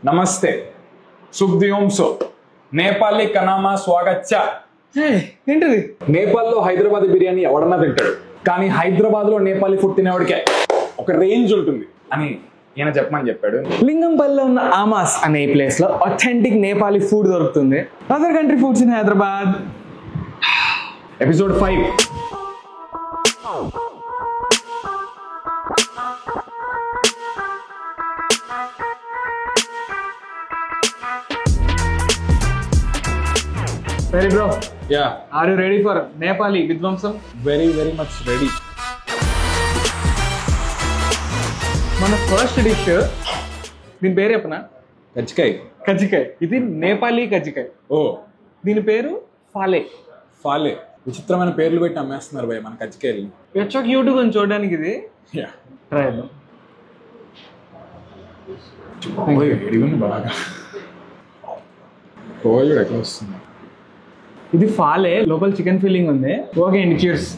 నమస్తే శుభ్దియోంసో నేపాలీ కనామా స్వాగచ్చ. ఏంటిది? నేపాల్లో హైదరాబాద్ బిర్యానీ ఎవడన్నా తింటాడు, కానీ హైదరాబాద్ లో నేపాలీ ఫుడ్ తినేవాడికే ఒక రేంజ్ ఉంటుంది అని ఈయన చెప్పమని చెప్పాడు. లింగంపల్లిలో ఉన్న ఆమాస్ అనే ప్లేస్ లో అథెంటిక్ నేపాలీ ఫుడ్ దొరుకుతుంది. Other country foods in Hyderabad. Episode 5. Very bro. Yeah. Are you ready for Nepali Vidvamsam? Very much ready. మన ఫస్ట్ డిష్ దీని పేరు చెప్పనా? కజ్జికాయ్. కజ్జికాయ్. ఇది నేపాలీ కజ్జికాయ్. ఓ, దీని పేరు ఫాలే. ఫాలే. విచిత్రమైన పేర్లు పెట్టి అమ్మేస్తున్నారు భయ మన కజ్జికాయలు. ఎచ్చో క్యూట్ గా చూడడానికి. ఇది యా, ట్రై చేద్దాం. బాగా కోయడు ఎట్లా వస్తుంది. ఇది ఫాలే, లోపల చికెన్ ఫీలింగ్ ఉంది. ఓకే అండి, చీర్స్.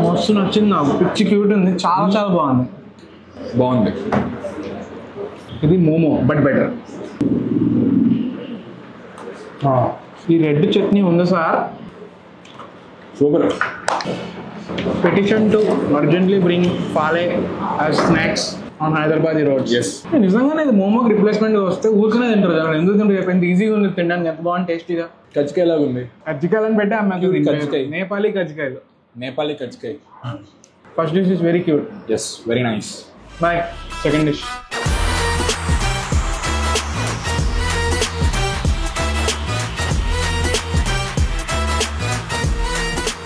మస్తు నచ్చింది నాకు. పిచ్చి క్యూట్ ఉంది, చాలా బాగుంది. ఇది మోమో బట్ బెటర్. ఈ రెడ్ చట్నీ ఉంది sir. Super. Petition to urgently bring Fale as snacks on Hyderabad roads. Yes. నిజంగానే ఇది మోమోకి రిప్లేస్మెంట్ వస్తే ఊరికనే తింటారు కదా. ఎందుకు తింటారు చెప్పి? ఎంత ఈజీగా ఉంది తినడానికి, ఎంత బాగుంది టేస్టీగా. కజ్జికాయ లాగా ఉంది. కజ్జికాయలని పెట్టి అమ్మాయి కజ్జికాయ. నేపాలీ కజ్జికాయలు. నేపాలీ కజ్జికాయ. First dish is very cute. Yes, very nice. Boy. Second dish.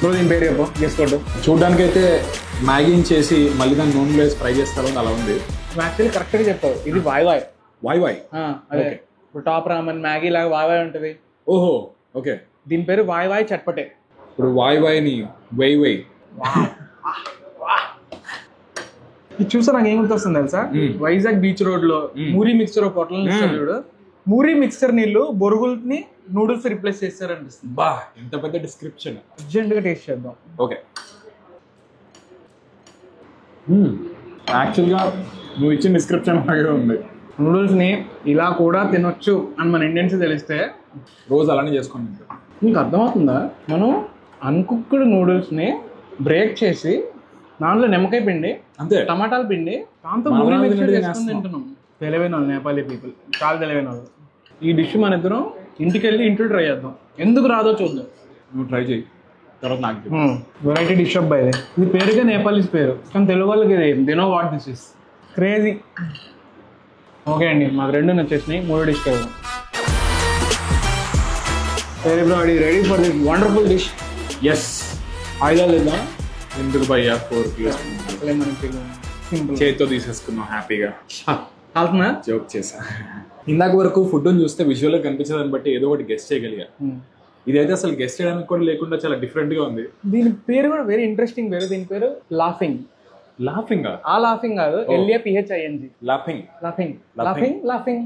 Bro దీని పేరు చెప్పు, చేసుకోవద్దు. చూడడానికి అయితే మ్యాగీని చేసి మళ్ళీ దాన్ని నూనెలో వేసి ఫ్రై చేస్తారు అలా ఉంది. యాక్చువల్లీ కరెక్ట్గా చెప్పావు. ఇది వాయ్ వాయ్. అదే ఇప్పుడు టాప్ రామన్ మ్యాగీ లాగా వాయ్ వాయ్ ఉంటుంది. ఓహో, ఓకే. దీని పేరు వాయ్ వాయ్ చట్పటే. ఇప్పుడు వాయ్ని వై ఇది చూసా నాకు ఏం గుర్తొస్తుంది తెలుసా? వైజాగ్ బీచ్ రోడ్ లో మూరీ మిక్స్చర్ పొట్టలు ఇస్తారు చూడు. మూరీ మిక్స్చర్ నీళ్ళు బొరుగుల్ని నూడిల్స్ రిప్లేస్ చేస్తారు అనిపిస్తుంది. బా, ఎంత పెద్ద డిస్క్రిప్షన్. అర్జెంట్ గా టేస్ట్ చేద్దాం. ఓకే. యాక్చువల్గా నువ్వు ఇచ్చిన డిస్క్రిప్షన్ లాగే ఉంది. నూడిల్స్ ని ఇలా కూడా తినొచ్చు అని మన ఇండియన్స్ తెలిస్తే రోజు అలానే చేసుకొని తింటాం. నీకు అర్థమవుతుందా? మనం అన్కుక్డ్ నూడిల్స్ ని బ్రేక్ చేసి దాంట్లో నిమ్మకాయ పిండి, అంతే, టమాటాలు పిండి, దాంతో మూరీ మిక్స్చర్ చేసుకుని తింటున్నాం. తెలివైన వాళ్ళు నేపాలీ పీపుల్, చాలా తెలివైన వాళ్ళు. ఈ డిష్ మన ఇద్దరం ఇంటికి వెళ్ళి ఇంట్లో ట్రై చేద్దాం. ఎందుకు రాదో చూద్దాం. నువ్వు ట్రై చేయి, తర్వాత నాకు. వెరైటీ డిష్ అబ్బా ఇది. ఇది పేరుగా నేపాలీస్ పేరు, కానీ తెలుగు వాళ్ళకి ఇది they know what this is. Crazy. Okay అండి, మాకు రెండు నచ్చేసినాయి. మూడో డిష్కి వెళ్దాం. Very bro, ready for this wonderful dish. Yes. Oil వేద్దాం. ఎందుకు భయ్యా 4 kilos సింపుల్. చేతితో తీసేసుకున్నాం హ్యాపీగా. కాల్తున్నా జోక్ చేసా. ఇందాక వరకు ఫుడ్ చూస్తే విజువల్ గా కనిపించదని బట్టి ఏదో ఒకటి గెస్ట్ చేయగలిగా. ఇదైతే అసలు గెస్ట్ చేయడానికి కూడా లేకుండా చాలా డిఫరెంట్ గా ఉంది. దీని పేరు కూడా వెరీ ఇంట్రెస్టింగ్ పేరు. దీని పేరు లాఫింగ్. లాఫింగ్? ఆ లాఫింగ్ కాదు, LAPHING. Laughing. Laughing laughing laughing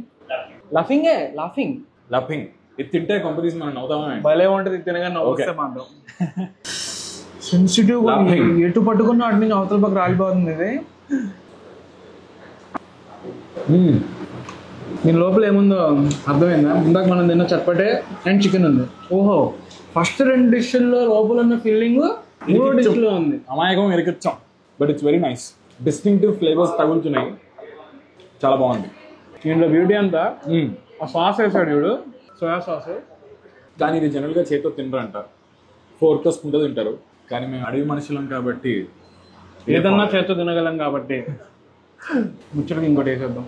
laughing laughing laughing. ఇది తింటే కంపెనీస్ మనం నవ్వుతామా? భలే ఉంటుంది తినగా నవ్వుస్తే మాత్రం. సెన్సిటివ్ ఎటు పట్టుకున్న వాటి నుంచి అవతల పక్క రాలిపోతుంది ఇది. దీని లోపల ఏముందో అర్థమైందా? ఇందాక మనం తిన్న చట్పటే అండ్ చికెన్ ఉంది. ఓహో, ఫస్ట్ 2 డిష్ల్లో లోపల ఉన్న ఫీలింగ్ 3 డిష్లో ఉంది. అమాయకం ఎరికిచ్చాం. But it's very nice. Distinctive flavours తగులుతున్నాయి, చాలా బాగుంది. దీంట్లో బ్యూటీ అంతా ఆ సాస్ వేసాడు చూడు, సోయా సాస్. కానీ ఇది జనరల్గా చేతితో తినరంట, 4తో స్పూన్తో తింటారు. కానీ మేము అడవి మనుషులం కాబట్టి ఏదన్నా చేతితో తినగలం కాబట్టి ముచ్చటకి ఇంకోటి వేసేద్దాం.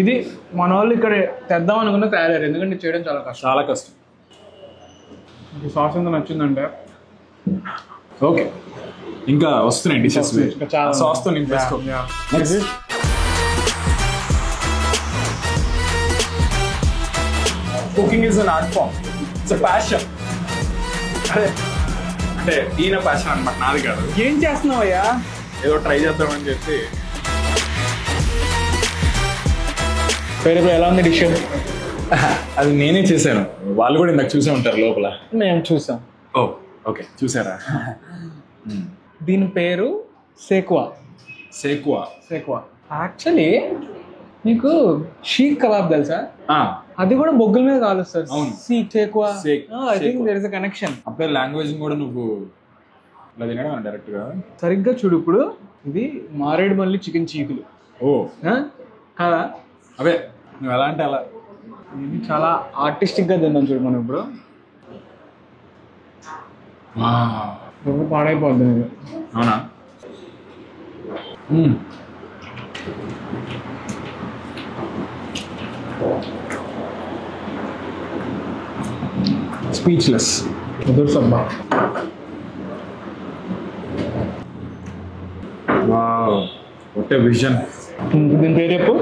ఇది మన వాళ్ళు ఇక్కడ తెద్దాం అనుకున్న తయారయ్యారు, ఎందుకంటే చేయడం చాలా కష్టం. ఈ సాస్ ఎంత నచ్చిందంటే ఓకే, ఇంకా వస్తున్నాయి డిషెస్. సాస్తో నింపేసుకో. Cooking is an art form, it's a passion. అంటే ఈయన ప్యాషన్ అనమాట, నాది కాదు. ఏం చేస్తున్నావయ్యా? ఏదో ట్రై చేద్దామని చెప్పి. పేరు ఎలా ఉంది డిష్? అది నేనే చేశాను, వాళ్ళు కూడా ఇందాక చూసే ఉంటారు లోపల. మేము చూసాం. ఓ ఓకే, చూసారా? దీని పేరు సేక్వా. సేక్వా యాక్చువల్లీ నీకు షీక్ కబాబ్ తెలుసా? అది కూడా బొగ్గుల మీద కాలుస్తారు. సేక్వా. I think there is a connection. అప్పుడే లాంగ్వేజ్ కూడా నువ్వు ఇలా తినడం డైరెక్ట్ గా సరిగ్గా చూడు. ఇప్పుడు ఇది మారేడుమల్లి చికెన్ చీకులు. కదా అవే నువ్వు ఎలా అంటే అలా. ఇది చాలా ఆర్టిస్టిక్ గా తిందాం చూడు మనం ఇప్పుడు. పాడైపోద్ది. అవునా? స్పీచ్లెస్. సబ్బా. Wow, what a vision. దీని పేరు చెప్పు.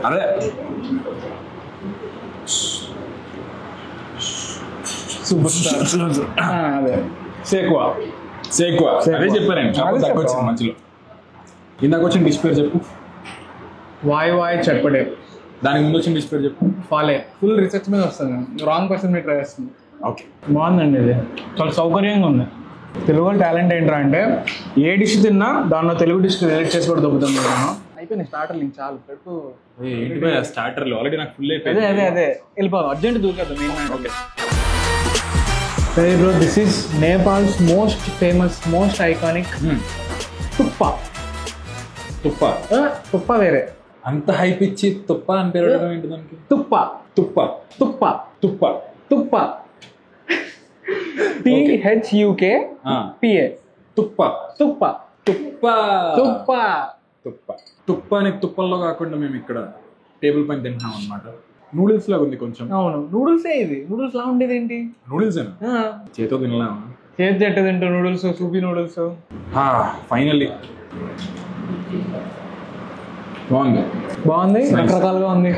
అదే సూపర్ స్టార్. అదే సేక్వా. అదే చెప్పారండి. వచ్చింది మధ్యలో. ఇందాక వచ్చిన డిష్ పేరు చెప్పు. వాయ్ చట్పటే. దానికి ముందు వచ్చిన డిష్ పేరు చెప్పు. ఫాలే. ఫుల్ రీసెర్చ్ మీద వస్తుంది. రాంగ్ పర్సన్ మీద ట్రై చేస్తుంది. ఓకే, బాగుందండి. ఇది చాలా సౌకర్యంగా ఉంది. తెలుగు టాలెంట్ ఏంట్రా అంటే ఏ డిష్ తిన్నా దానిలో తెలుగు డిష్ రిలేట్ చేసి కూడా దొబ్బుతాం. అయిపోయింది స్టార్టర్ లింక్ చాలు పెట్టు. స్టార్టర్లు ఆల్రెడీ నాకు ఫుల్ అయిపోయింది. అదే వెళ్ళిపోవాలి. అర్జెంట్ దూకేద్దాం. Okay bro, this is Nepal's most famous most iconic thukpa. వేరే అంత హైప్ ఇచ్చి తుప్ప అని పేరు ఏంటి దానికి? తుప్ప THUKPA. తుప్ప అనే తుప్పల్లో కాకుండా మేము ఇక్కడ టేబుల్ పైన తింటున్నాం అనమాట. నూడిల్స్ లాగా ఉంది కొంచెం. అవును, నూడిల్స్. ఇది నూడిల్స్ లా ఉండేది ఏంటి? నూడిల్స్ చేతో తినలేము. చేతి చెట్టు తింటూ నూడిల్స్, సూపీ నూడిల్స్. ఫైనల్లీ బాగుంది. రకరకాలుగా ఉంది.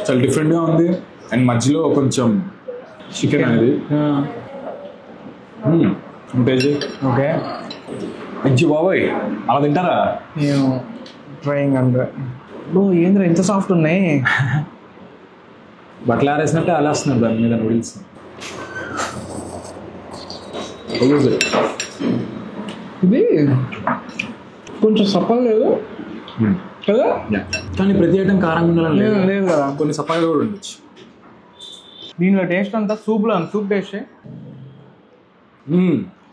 చాలా డిఫరెంట్ గా ఉంది. అండ్ మధ్యలో కొంచెం చికెన్ అనేది. ఓకే, అజ్జి బాబాయ్ అలా తింటారా? ట్రైయింగ్ అంటే ఏంద్ర ఎంత సాఫ్ట్ ఉన్నాయి. బట్టలు ఆరేసినట్టే ఆలేస్తున్నారు దాని మీద నూడిల్స్. ఇది కొంచెం సప్పలు లేదు కదా, కానీ ప్రతి ఐటమ్ కారంగా ఉండాలని లేదు కదా. కొన్ని సప్పలు కూడా ఉండొచ్చు. దీనిలో టేస్ట్ అంతా సూప్లో సూప్ టేస్ట్.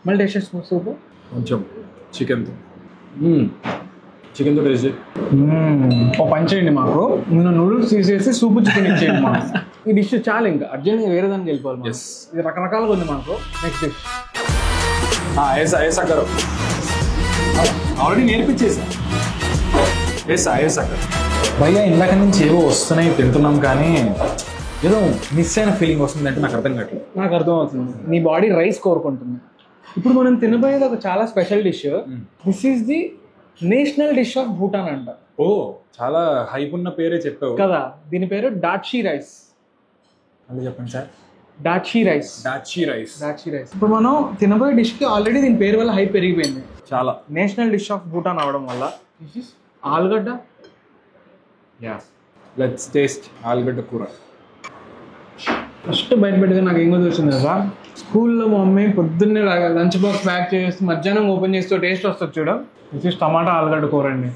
మళ్ళీ టేస్ట్ చేస్తాం సూప్ కొంచెం చికెన్తో టేస్ట్. ఓ పని చేయండి, మాకు నేను నూడిల్స్ తీసేసి సూప్ చికెన్ ఇచ్చేయండి మాకు. ఈ డిష్ చాలు, ఇంకా అర్జెంట్గా వేరే దానికి వెళ్ళిపోవాలి. ఇది రకరకాలుగా ఉంది మాకు. నెక్స్ట్ డిష్ ఆల్రెడీ నేర్పించేసా. భయ్యా ఇందాక నుంచి ఏవో వస్తున్నాయి తింటున్నాం, కానీ ఏదో మిస్ అయిన ఫీలింగ్ వస్తుంది అంటే నాకు అర్థం కావట్లేదు. నాకు అర్థం అవుతుంది, నీ బాడీ రైస్ కోరుకుంటుంది. ఇప్పుడు మనం తినబోయేది ఒక చాలా special dish. This is the national dish of Bhutan అంట. ఓ, చాలా హైప్ ఉన్న పేరే చెప్పావు కదా. దీని పేరు డాట్షీ రైస్. అది చెప్పండి సార్. డాట్షీ రైస్. ఇప్పుడు మనం తినబోయే డిష్ కి ఆల్రెడీ దీని పేరు వల్ల హైప్ పెరిగిపోయింది చాలా. నేషనల్ డిష్ ఆఫ్ భూటాన్ అవడం వల్ల. దిస్ ఇస్ ఆలుగడ్డ. లెట్స్ టేస్ట్ ఆలుగడ్డ కూర. ఫస్ట్ బయటపెట్టుగా నాకు ఏం గుర్తొచ్చింది కదా, స్కూల్లో మా మమ్మీ పొద్దున్నే లంచ్ బాక్స్ ప్యాక్ చేసి మధ్యాహ్నం ఓపెన్ చేస్తూ టేస్ట్ వస్తుంది చూడ. దిస్ ఇస్ టమాటా ఆలుగడ్డ కూర అండి.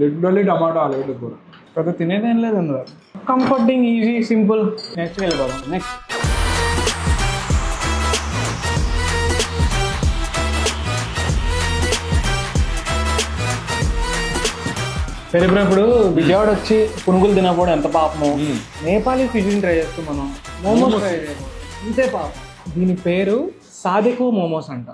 లిటరల్లీ టమాటా ఆలుగడ్డ కూర. పెద్ద తినేదేం లేదు అందులో. Comforting, easy, simple. నెక్స్ట్ వెళ్ళిపోదాం. నెక్స్ట్ సరే బ్రో, ఇప్పుడు విజయవాడ వచ్చి పునుగులు తినకపోవడం ఎంత పాపము. నేపాలీ క్యూజిన్ ట్రై చేస్తాం మనం. మోమోస్ ట్రై చేయడం ఇంతే పాపం. దీని పేరు సాదెకో మోమోస్ అంట.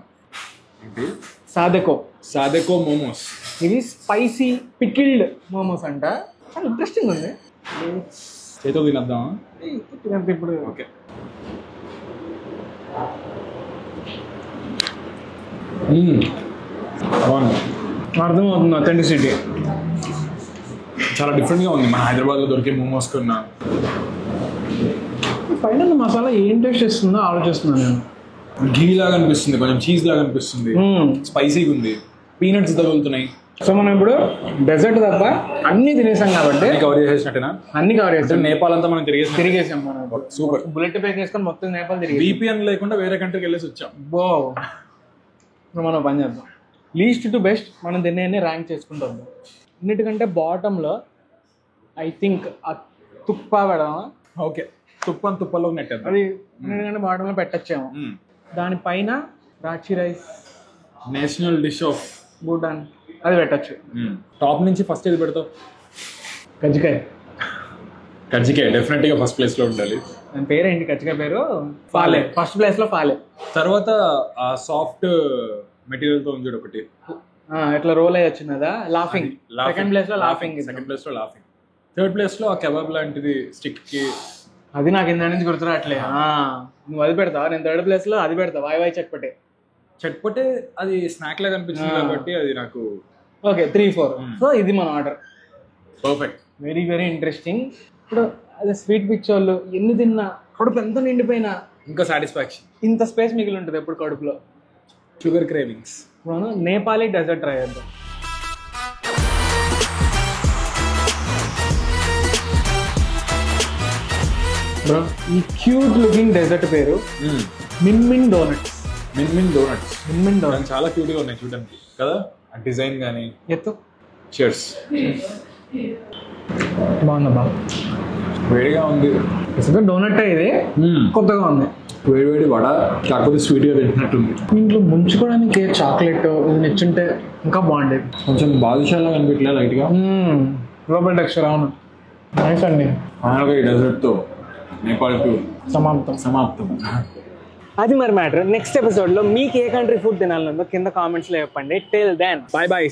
సాదెకో మోమోస్. ఇది స్పైసీ పికిల్డ్ మోమోస్ అంట. చాలా ఇంట్రెస్టింగ్ ఉంది. చేతో తినేద్దామా ఇప్పుడు? ఓకే. అర్థమవుతుంది అథెంటిసిటీ. చాలా డిఫరెంట్గా ఉంది మన హైదరాబాద్లో దొరికే మోమోస్ కన్నా. పైన మసాలా ఏం టేస్ట్ చేస్తుందో ఆలోచిస్తున్నాను నేను. ఘీ లాగా అనిపిస్తుంది, కొంచెం చీజ్ లాగా అనిపిస్తుంది, స్పైసీగా ఉంది, పీనట్స్ తగులుతున్నాయి. సో మనం ఇప్పుడు డెజర్ట్ తప్ప అన్ని తినేసాం కాబట్టి కవర్ చేసేసినట్టేనా? అన్ని కవర్ చేస్తాం. నేపాల్ అంతా మనం తిరిగేసాం మనం. సూపర్. బుల్లెట్ ప్యాక్ వేసుకొని మొత్తం నేపాల్ తిరిగి VPN లేకుండా వేరే కంట్రీకి వెళ్ళేసి వచ్చాం. ఇప్పుడు మనం పని చేద్దాం. లీస్ట్ టు బెస్ట్ మనం దీన్ని ర్యాంక్ చేసుకుంటూ వద్దాం. అన్నిటికంటే బాటంలో ఐ థింక్ ఆ తుప్ప పెడదామా? ఓకే, తుప్పలో నెట్టేద్దాం. అది అన్నిటికంటే బాటంలో పెట్టచ్చేమో. దానిపైన రాచి rice, national dish of Bhutan, అది పెట్టచ్చు. టాప్ నుంచి ఫస్ట్ ఏది పెడతావు? కజ్జికాయ. కజ్జికాయ డెఫినెట్ గా ఫస్ట్ ప్లేస్ లో ఉండాలి. దాని పేరేంటి? కజ్జికాయ పేరు ఫాలే. ఫస్ట్ ప్లేస్ లో ఫాలే. తర్వాత ఆ సాఫ్ట్ మెటీరియల్ తో ఉంది ఒకటి, ఎట్లా రోల్ అయ్యి వచ్చింది కదా, లాఫింగ్. సెకండ్ ప్లేస్ లో లాఫింగ్. థర్డ్ ప్లేస్ లో ఆ కెబాబ్ లాంటిది స్టిక్ కి. అది నాకు ఇంత నుంచి గుర్తురాట్లే. నువ్వు అది పెడతావా? నేను థర్డ్ ప్లేస్ లో అది పెడతా, వాయి చట్పటే. అది స్నాక్ లాగా అనిపించింది కాబట్టి అది నాకు. ఓకే, 3, 4. సో ఇది మన order. Perfect. Very very interesting. ఇప్పుడు అదే స్వీట్ పిచ్చోళ్ళు ఎన్ని తిన్నా, కడుపు ఎంత నిండిపోయినా ఇంకా సాటిస్ఫాక్షన్, ఇంత స్పేస్ మిగిలి ఉంటుంది ఎప్పుడు కడుపులో. Sugar cravings. మనం నేపాలీ డెజర్ట్ ట్రై చేద్దాం. బ్రో, ఈ క్యూట్ లుకింగ్ డెజర్ట్ పేరు మిన్మిన్ డోనట్స్. మిన్మిన్ డోనట్స్ చాలా క్యూట్ గా ఉన్నాయి చూడడానికి కదా, ఆ డిజైన్ గానీ. ఎత్తు. చియర్స్. బాగుందా? బాగా వేడిగా ఉంది. డోనట్ ఇది కొత్తగా ఉంది. వేడి వడ, కాకపోతే స్వీట్ గా తింటున్నట్టుంది. ఇంట్లో ముంచుకోవడానికి చాక్లెట్ ఇది నచ్చుంటే ఇంకా బాగుండేది. కొంచెం బాదుషాలా కనిపించలే లైట్ గా. Global texture. అవును, నైస్ అండి. ఈ డెజర్ట్ తో నేపాల్ టూర్ సమాప్తం. అది మరి మ్యాటర్. నెక్స్ట్ ఎపిసోడ్ లో మీకు ఏ కంట్రీ ఫుడ్ తినాలనుందో కింద కామెంట్స్ లో చెప్పండి. Till then bye by.